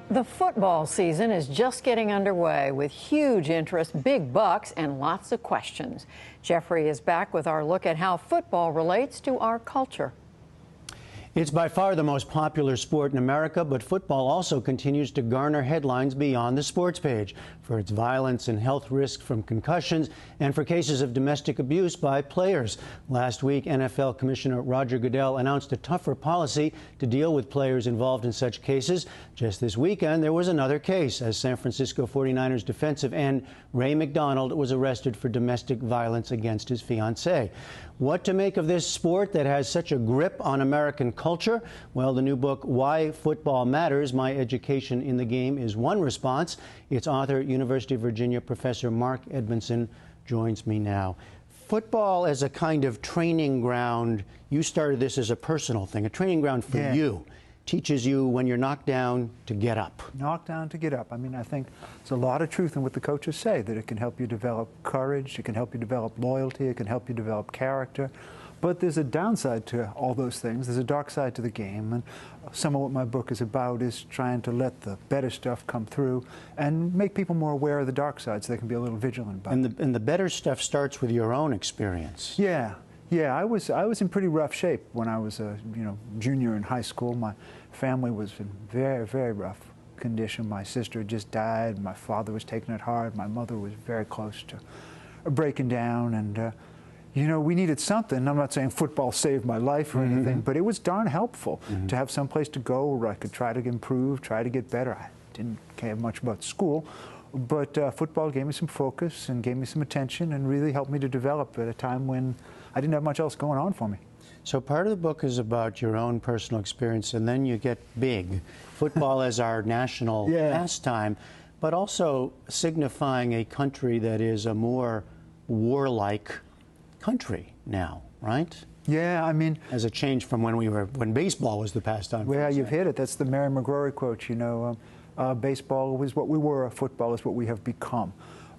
The football season is just getting underway with huge interest, big bucks, and lots of questions. Jeffrey is back with our look at how football relates to our culture. It's by far the most popular sport in America, but football also continues to garner headlines beyond the sports page for its violence and health risks from concussions and for cases of domestic abuse by players. Last week, NFL Commissioner Roger Goodell announced a tougher policy to deal with players involved in such cases. Just this weekend, there was another case as San Francisco 49ers defensive end Ray McDonald was arrested for domestic violence against his fiancée. What to make of this sport that has such a grip on American culture? Well, the new book, Why Football Matters, My Education in the Game, is one response. Its author, University of Virginia professor Mark Edmundson, joins me now. Football as a kind of training ground, you started this as a personal thing, a training ground for you. Teaches you when you're knocked down to get up. Knocked down to get up. I mean, I think there's a lot of truth in what the coaches say, that it can help you develop courage, it can help you develop loyalty, it can help you develop character. But there's a downside to all those things. There's a dark side to the game. And some of what my book is about is trying to let the better stuff come through and make people more aware of the dark side so they can be a little vigilant about it. And the better stuff starts with your own experience. Yeah, I was in pretty rough shape when I was a junior in high school. My family was in very, very rough condition. My sister had just died. My father was taking it hard. My mother was very close to breaking down. And we needed something. I'm not saying football saved my life or anything, but it was darn helpful to have some place to go where I could try to improve, try to get better. I didn't care much about school. But football gave me some focus and gave me some attention and really helped me to develop at a time when I didn't have much else going on for me. So part of the book is about your own personal experience, and then you get big. Football as our national pastime, but also signifying a country that is a more warlike country now, right? Yeah, I mean, as a change from when baseball was the pastime. Well, you've hit it. That's the Mary McGrory quote. Baseball was what we were, football is what we have become.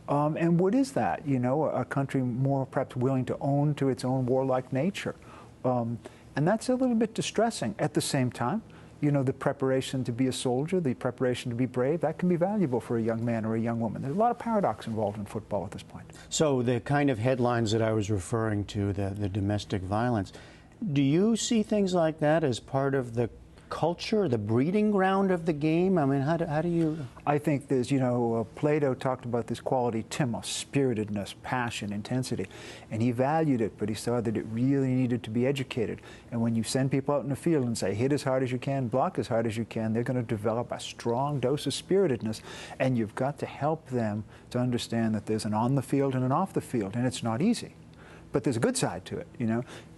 And what is that? A country more perhaps willing to own to its own warlike nature. And that's a little bit distressing. At the same time, the preparation to be a soldier, the preparation to be brave, that can be valuable for a young man or a young woman. There's a lot of paradox involved in football at this point. So the kind of headlines that I was referring to, the domestic violence, do you see things like that as part of the culture, the breeding ground of the game? I mean, how do you? I think there's, Plato talked about this quality, timos, spiritedness, passion, intensity, and he valued it, but he saw that it really needed to be educated. And when you send people out in the field and say, hit as hard as you can, block as hard as you can, they're going to develop a strong dose of spiritedness, and you've got to help them to understand that there's an on the field and an off the field, and it's not easy. But there's a good side to it,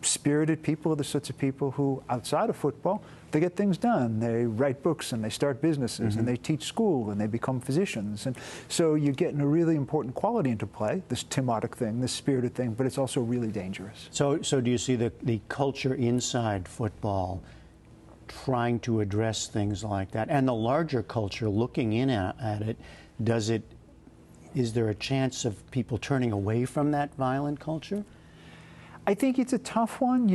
Spirited people are the sorts of people who, outside of football, they get things done. They write books and they start businesses and they teach school and they become physicians. And so you're getting a really important quality into play, this timotic thing, this spirited thing, but it's also really dangerous. So do you see the culture inside football trying to address things like that? And the larger culture looking in at it, is there a chance of people turning away from that violent culture? I think it's a tough one,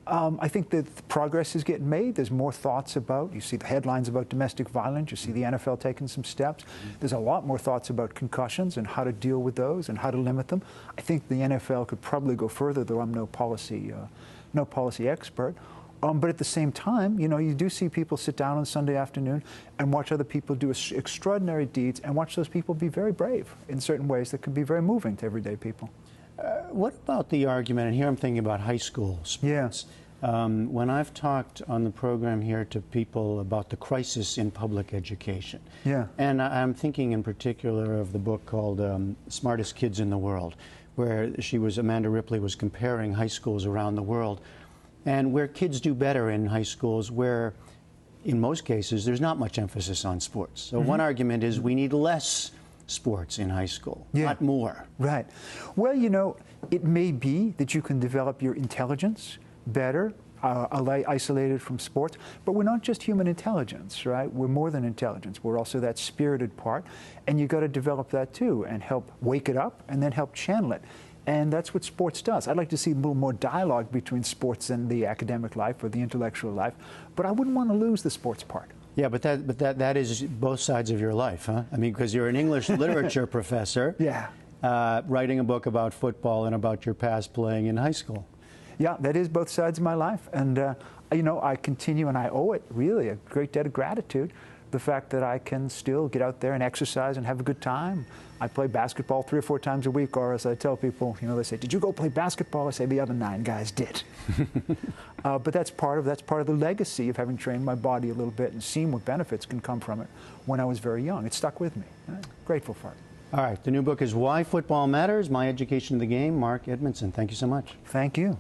I think that progress is getting made. There's more thoughts about, you see the headlines about domestic violence, you see the NFL taking some steps. There's a lot more thoughts about concussions and how to deal with those and how to limit them. I think the NFL could probably go further, though I'm no policy expert. But at the same time, you do see people sit down on Sunday afternoon and watch other people do extraordinary deeds and watch those people be very brave in certain ways that can be very moving to everyday people. What about the argument, and here I'm thinking about high school sports. When I've talked on the program here to people about the crisis in public education, and I'm thinking in particular of the book called Smartest Kids in the World, where Amanda Ripley was comparing high schools around the world, and where kids do better in high schools where, in most cases, there's not much emphasis on sports. So one argument is we need less sports in high school, not more. Right. Well, it may be that you can develop your intelligence better, isolated from sports, but we're not just human intelligence, right? We're more than intelligence. We're also that spirited part, and you've got to develop that too and help wake it up and then help channel it. And that's what sports does. I'd like to see a little more dialogue between sports and the academic life or the intellectual life, but I wouldn't want to lose the sports part. Yeah, but that is both sides of your life, huh? I mean, because you're an English literature professor. Yeah. Writing a book about football and about your past playing in high school. Yeah, that is both sides of my life. And, you know, I continue, and I owe it really a great debt of gratitude, the fact that I can still get out there and exercise and have a good time. I play basketball 3 or 4 times a week, or as I tell people, you know, they say, "Did you go play basketball?" I say, "The other 9 guys did." But that's part of the legacy of having trained my body a little bit and seen what benefits can come from it when I was very young. It stuck with me. I'm grateful for it. All right, the new book is Why Football Matters, My Education of the Game. Mark Edmundson, thank you so much. Thank you.